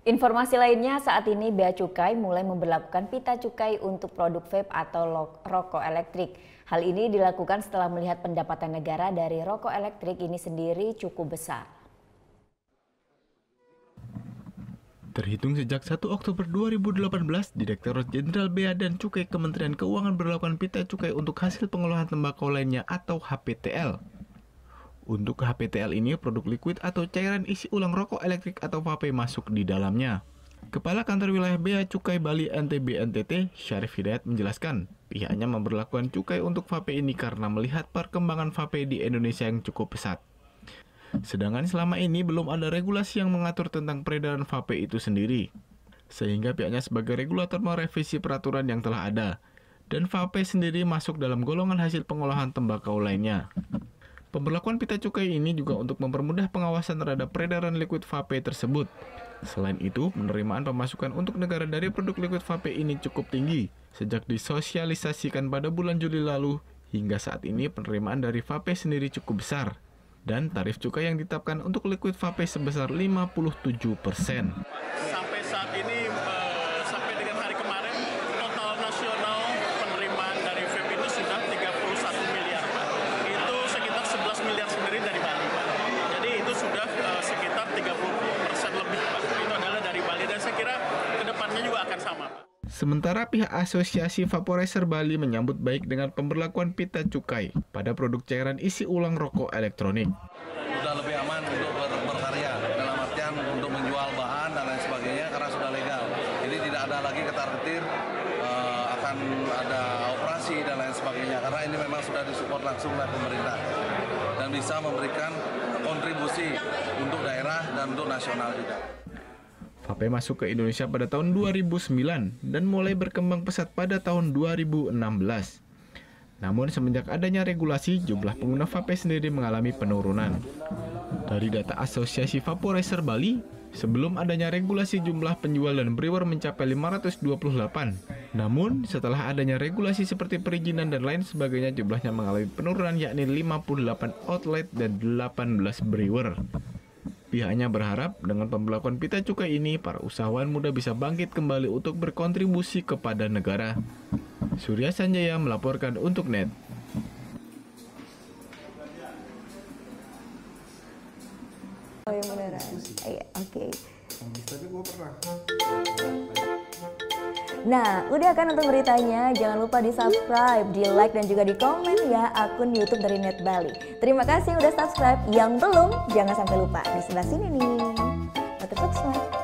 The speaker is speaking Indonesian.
Informasi lainnya, saat ini Bea Cukai mulai memberlakukan pita cukai untuk produk vape atau rokok elektrik. Hal ini dilakukan setelah melihat pendapatan negara dari rokok elektrik ini sendiri cukup besar. Terhitung sejak 1 Oktober 2018, Direktorat Jenderal Bea dan Cukai Kementerian Keuangan berlakukan pita cukai untuk hasil pengolahan tembakau lainnya atau HPTL. Untuk HPTL ini, produk liquid atau cairan isi ulang rokok elektrik atau vape masuk di dalamnya. Kepala Kantor Wilayah Bea Cukai Bali NTB NTT, Syarif Hidayat menjelaskan, pihaknya memberlakukan cukai untuk vape ini karena melihat perkembangan vape di Indonesia yang cukup pesat. Sedangkan selama ini belum ada regulasi yang mengatur tentang peredaran vape itu sendiri. Sehingga pihaknya sebagai regulator merevisi peraturan yang telah ada. Dan vape sendiri masuk dalam golongan hasil pengolahan tembakau lainnya. Pemberlakuan pita cukai ini juga untuk mempermudah pengawasan terhadap peredaran liquid vape tersebut. Selain itu, penerimaan pemasukan untuk negara dari produk liquid vape ini cukup tinggi. Sejak disosialisasikan pada bulan Juli lalu, hingga saat ini penerimaan dari vape sendiri cukup besar. Dan tarif cukai yang ditetapkan untuk liquid vape sebesar 57%. Sampai saat ini, sampai dengan hari kemarin, total nasional penerimaan dari vape itu sudah 31 miliar, Pak. Itu sekitar 11 miliar sendiri dari Bali, Pak. Jadi itu sudah sekitar 30% lebih, Pak. Itu adalah dari Bali dan saya kira kedepannya juga akan sama, Pak. Sementara pihak Asosiasi Vaporizer Bali menyambut baik dengan pemberlakuan pita cukai pada produk cairan isi ulang rokok elektronik. Sudah lebih aman untuk berkarya, dalam artian untuk menjual bahan dan lain sebagainya karena sudah legal. Jadi tidak ada lagi ketar-ketir akan ada operasi dan lain sebagainya karena ini memang sudah disupport langsung oleh pemerintah dan bisa memberikan kontribusi untuk daerah dan untuk nasional juga. Vape masuk ke Indonesia pada tahun 2009 dan mulai berkembang pesat pada tahun 2016. Namun semenjak adanya regulasi, jumlah pengguna vape sendiri mengalami penurunan. Dari data Asosiasi Vaporizer Bali, sebelum adanya regulasi jumlah penjual dan brewer mencapai 528. Namun setelah adanya regulasi seperti perizinan dan lain sebagainya, jumlahnya mengalami penurunan yakni 58 outlet dan 18 brewer. Pihaknya berharap dengan pemberlakuan pita cukai ini, para usahawan muda bisa bangkit kembali untuk berkontribusi kepada negara. Surya Sanjaya melaporkan untuk NET. Oh yang beneran? Iya, oke. Tapi gue pernah. Nah, udah kan untuk beritanya? Jangan lupa di-subscribe, di-like, dan juga di-komen ya akun YouTube dari Net Bali. Terima kasih udah subscribe. Yang belum, jangan sampai lupa. Di sebelah sini nih. Subscribe.